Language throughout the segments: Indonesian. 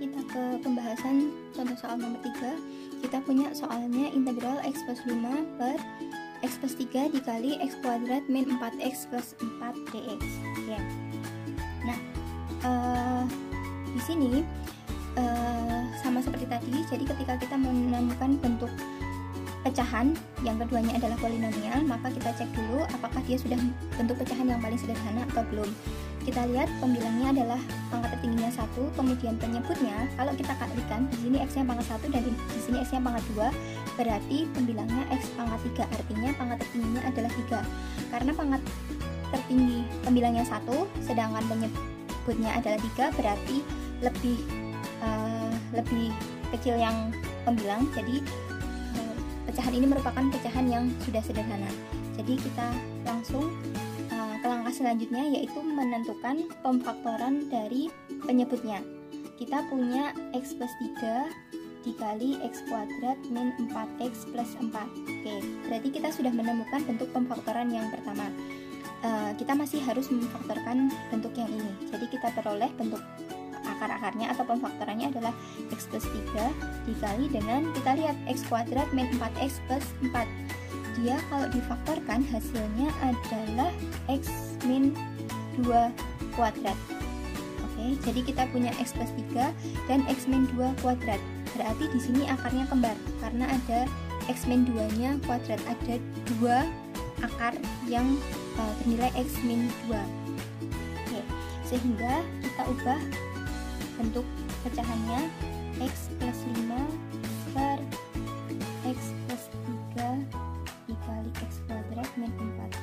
kita ke pembahasan contoh soal nomor 3. Kita punya soalnya integral x plus 5 per x plus 3 dikali x kuadrat min 4x plus 4 dx. Ya. Nah, di sini sama seperti tadi, jadi ketika kita menemukan bentuk pecahan yang keduanya adalah polinomial, maka kita cek dulu apakah dia sudah bentuk pecahan yang paling sederhana atau belum. Kita lihat pembilangnya adalah pangkat tertingginya 1, kemudian penyebutnya kalau kita kalikan, di sini x-nya pangkat 1 dan di sini x-nya pangkat 2, berarti pembilangnya x pangkat 3, artinya pangkat tertingginya adalah 3. Karena pangkat tertinggi pembilangnya 1, sedangkan penyebutnya adalah 3, berarti lebih kecil yang pembilang, jadi pecahan ini merupakan pecahan yang sudah sederhana. Jadi kita langsung ke langkah selanjutnya, yaitu menentukan pemfaktoran dari penyebutnya. Kita punya x plus 3 dikali x kuadrat min 4x plus 4. Oke, berarti kita sudah menemukan bentuk pemfaktoran yang pertama. Kita masih harus memfaktorkan bentuk yang ini. Jadi kita peroleh bentuk akar-akarnya atau pemfaktorannya adalah x plus 3 dikali dengan, kita lihat, x kuadrat min 4x plus 4. Dia kalau difaktorkan hasilnya adalah x min 2 kuadrat. Oke, jadi kita punya x plus 3 dan x min 2 kuadrat. Berarti di sini akarnya kembar karena ada x min 2-nya kuadrat, ada 2 akar yang bernilai x min 2. Oke, sehingga kita ubah bentuk pecahannya x plus 5 per x plus 3 dikali x kuadrat min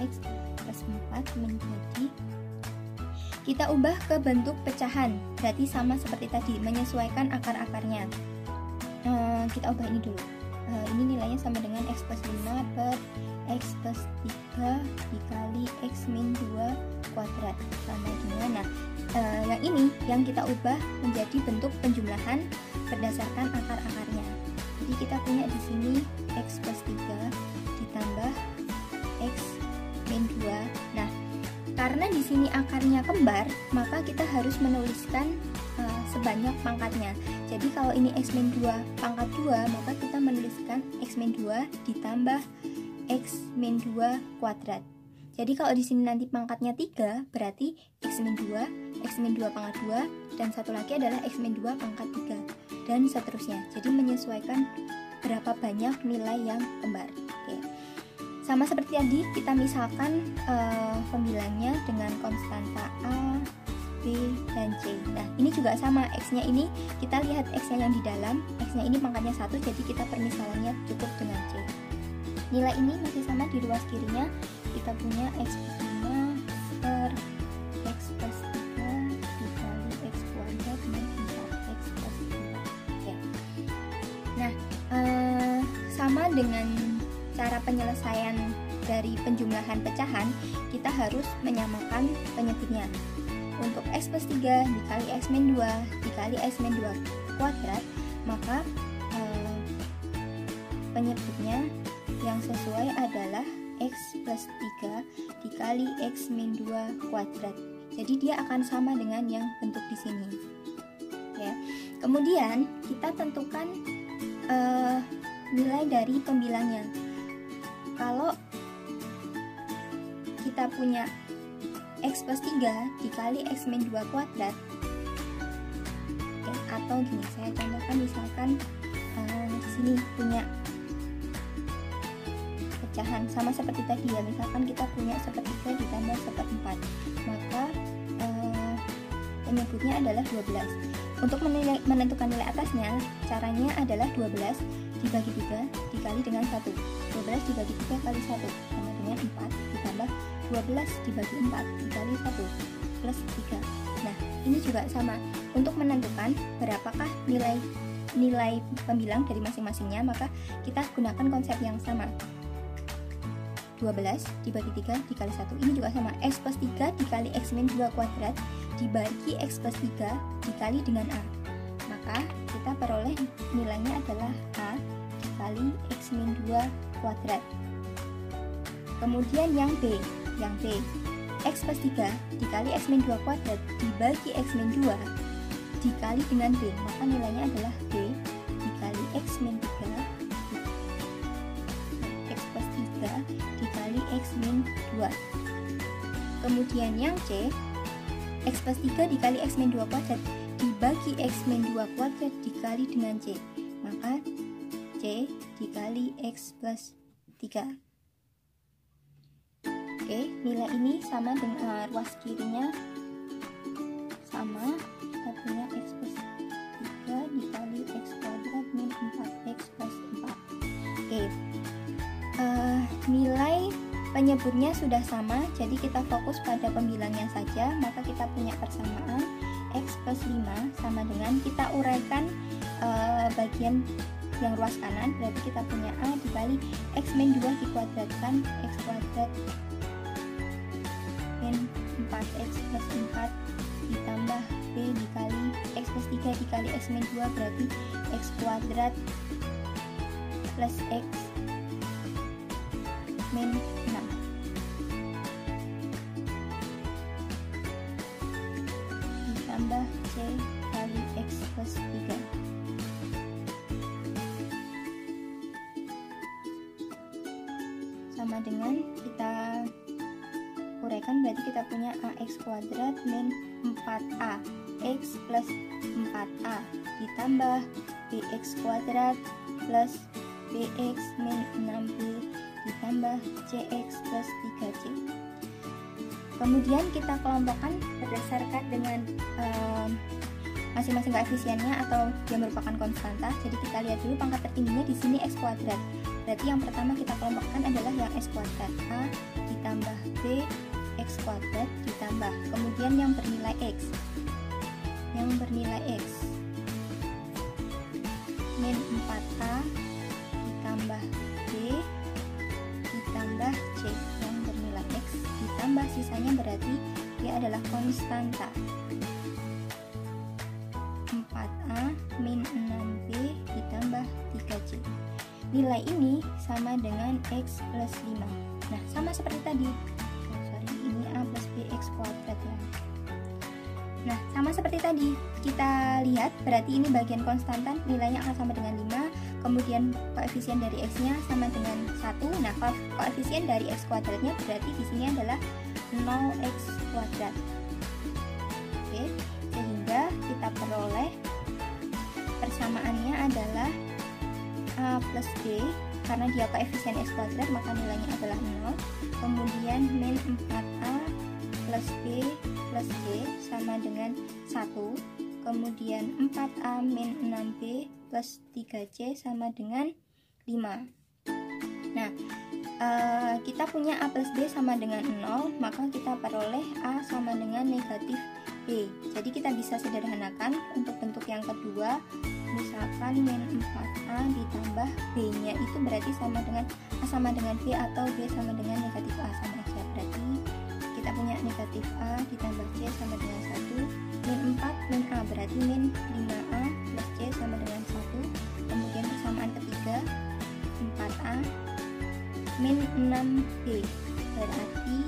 4x plus 4 menjadi, kita ubah ke bentuk pecahan, berarti sama seperti tadi, menyesuaikan akar-akarnya. Kita ubah ini dulu. Ini nilainya sama dengan x plus 5 per x plus 3 dikali x min 2 kuadrat sama dengan, yang ini yang kita ubah menjadi bentuk penjumlahan berdasarkan akar-akarnya. Jadi kita punya di sini x plus 3 ditambah x min 2. Nah, karena di sini akarnya kembar, maka kita harus menuliskan sebanyak pangkatnya. Jadi kalau ini x min 2 pangkat 2, maka kita menuliskan x min 2 ditambah x min 2 kuadrat. Jadi kalau di sini nanti pangkatnya 3, berarti x min 2, x min 2 pangkat 2, dan satu lagi adalah x min 2 pangkat 3, dan seterusnya. Jadi menyesuaikan berapa banyak nilai yang kembar. Oke. Sama seperti tadi, kita misalkan pembilangnya dengan konstanta A, B, dan C. Nah, ini juga sama, x-nya ini kita lihat x-nya yang di dalam, x-nya ini pangkatnya 1, jadi kita permisalannya cukup dengan C. Nilai ini masih sama di ruas kirinya, kita punya x plus 5 per x plus 3 dikali x kuadrat min 4x plus 4. Oke. Nah, sama dengan cara penyelesaian dari penjumlahan pecahan, kita harus menyamakan penyebutnya. Untuk x plus 3 dikali x min 2 dikali x min 2 kuadrat, maka penyebutnya yang sesuai adalah x plus 3 dikali x min 2 kuadrat. Jadi dia akan sama dengan yang bentuk di sini. Ya. Kemudian kita tentukan nilai dari pembilangnya. Kalau kita punya x plus 3 dikali x min 2 kuadrat, atau gini, saya contohkan misalkan di sini punya pecahan sama seperti tadi ya, misalkan kita punya 1/3 ditambah 1/4, maka penyebutnya adalah 12. Untuk menentukan nilai atasnya, caranya adalah 12 dibagi 3 dikali dengan 1. 12 dibagi 3 kali 1 sama dengan 4, ditambah 12 dibagi 4 dikali 1 plus 3. Nah, ini juga sama. Untuk menentukan berapakah nilai pembilang dari masing-masingnya, maka kita gunakan konsep yang sama. 12 dibagi 3 dikali 1. Ini juga sama. X plus 3 dikali x min 2 kuadrat dibagi x plus 3 dikali dengan A. Maka kita peroleh nilainya adalah A dikali x min 2 kuadrat. Kemudian yang B. X plus 3 dikali x min 2 kuadrat dibagi x min 2 dikali dengan B, maka nilainya adalah B dikali X min 3 X plus 3 dikali X min 2. Kemudian yang C, X plus 3 dikali X min 2 kuadrat dibagi X min 2 kuadrat dikali dengan C, maka C dikali X plus 3. Oke, nilai ini sama dengan ruas kirinya sama, kita punya X plus 3 dikali X kuadrat min 4X plus 4. Oke, nilai penyeburnya sudah sama, jadi kita fokus pada pembilangnya saja, maka kita punya persamaan X plus 5 sama dengan, kita uraikan bagian yang ruas kanan, berarti kita punya A dikali X min 2 dikuadratkan X kuadrat min 4X plus 4 ditambah B dikali X plus 3 dikali X min 2 berarti X kuadrat plus X min 6 ditambah C kali X plus 3 sama dengan, kita uraikan, berarti kita punya AX kuadrat min 4A X plus 4A ditambah BX kuadrat plus BX min 6B ditambah CX plus 3C. Kemudian kita kelompokkan berdasarkan dengan masing-masing koefisiennya atau dia merupakan konstanta. Jadi kita lihat dulu pangkat tertingginya di sini X kuadrat. Berarti yang pertama kita kelompokkan adalah yang X kuadrat, A ditambah B X kuadrat ditambah, kemudian yang bernilai X min 4A ditambah B ditambah C yang bernilai X ditambah sisanya, berarti dia adalah konstanta 4A min 6B ditambah 3C. Nilai ini sama dengan X plus 5. Nah, sama seperti tadi. Ini A plus BX kuadrat ya. Nah, sama seperti tadi. Kita lihat, berarti ini bagian konstantan, nilainya akan sama dengan 5. Kemudian koefisien dari X-nya sama dengan 1. Nah, koefisien dari X kuadratnya berarti di sini adalah 0X kuadrat. Oke, sehingga kita peroleh persamaannya adalah A plus B, karena dia koefisien X kuadrat maka nilainya adalah 0. Kemudian min 4A plus B plus C sama dengan 1. Kemudian 4A min 6B plus 3C sama dengan 5. Nah, kita punya A plus B sama dengan 0, maka kita peroleh A sama dengan negatif B. Jadi kita bisa sederhanakan untuk bentuk yang kedua, misalkan min 4A ditambah B-nya itu berarti sama dengan A sama dengan B atau B sama dengan negatif A, sama aja. Berarti kita punya negatif A ditambah C sama dengan 1, min 4 min A berarti min 5A plus C sama dengan 1. Kemudian persamaan ketiga 4A min 6B berarti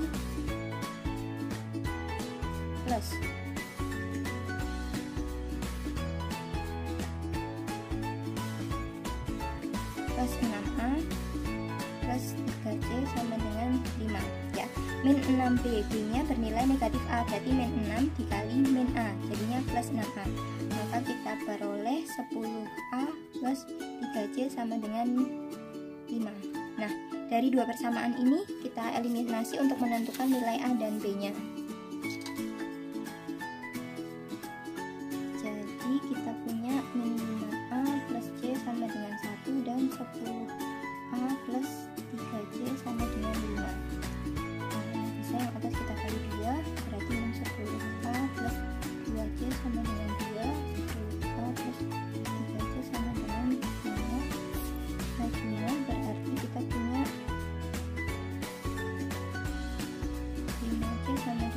plus plus 6A plus 3C sama dengan 5 ya. Min 6B, B-nya bernilai negatif A, berarti min 6 dikali min A, jadinya plus 6A. Maka kita peroleh 10A plus 3C sama dengan 5. Nah, dari dua persamaan ini kita eliminasi untuk menentukan nilai A dan B-nya. Jadi kita punya min 5A plus C sama dengan 1 dan 10A plus 3C sama dengan 5. Nah, bisa yang atas kita kali 2, berarti min 10A plus 2C sama dengan 2, 10A plus 3C sama dengan 5. Nah, berarti kita punya 5C sama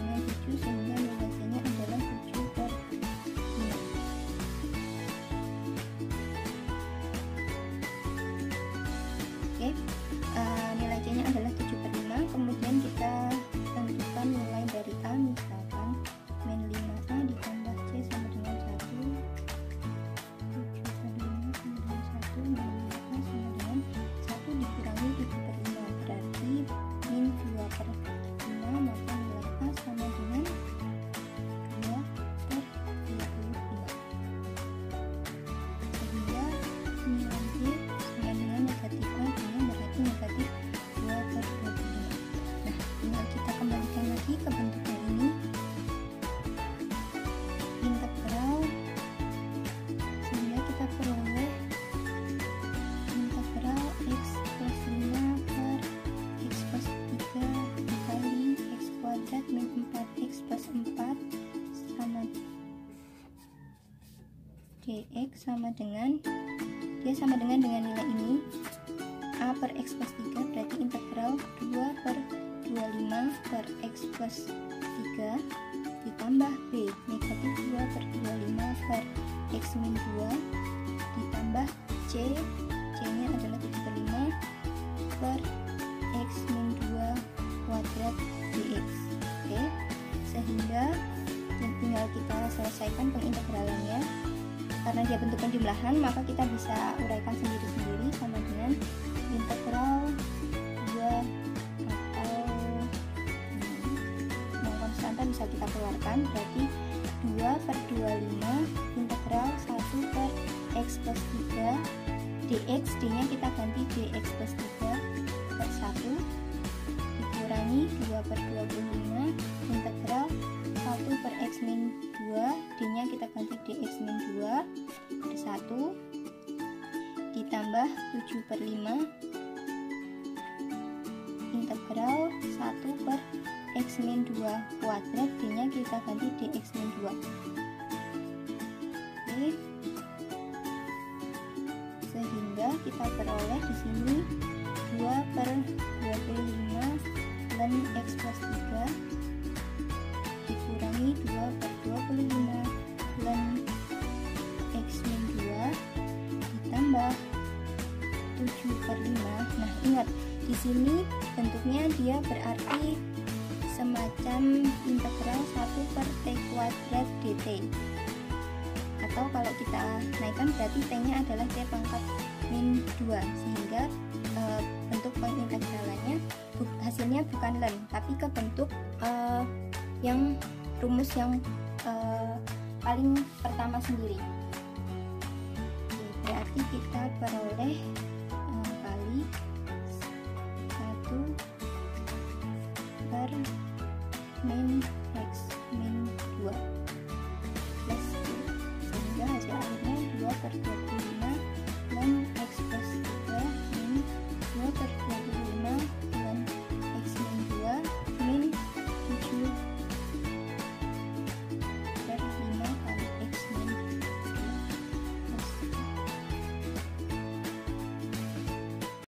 dx sama dengan nilai ini, a per x plus 3, berarti integral 2 per 25 per x plus 3 ditambah b negatif 2 per 25 per x min 2 ditambah c nya adalah 75 per x min 2 kuadrat dx. Oke, sehingga tinggal kita selesaikan pengintegralannya. Karena dia bentuk penjumlahan, maka kita bisa uraikan sendiri-sendiri sama dengan integral 2 atau konstanta bisa kita keluarkan, berarti 2 per 25 integral 1 per x plus 3 dx, d nya kita ganti dx plus 3 per 1 dikurangi 2 per 25 integral 1 per x min 2, d nya kita ganti dx min 2 per 1 ditambah 7 per 5 integral 1 per x min 2 kuadrat, d nya kita ganti dx min 2. Oke, sehingga kita peroleh di sini 2 per 25 ln x plus 3 dikurangi 2 per 25 ln x min 2 ditambah 7 per 5. Nah, ingat di sini bentuknya dia berarti semacam integral 1 per t kuadrat dt, atau kalau kita naikkan berarti t nya adalah t pangkat min 2, sehingga bentuk pengintegralannya hasilnya bukan ln tapi ke bentuk yang rumus yang paling pertama sendiri. Berarti kita peroleh kali 1 per min x min 2 plus 2, sehingga hasil akhirnya 2 per 2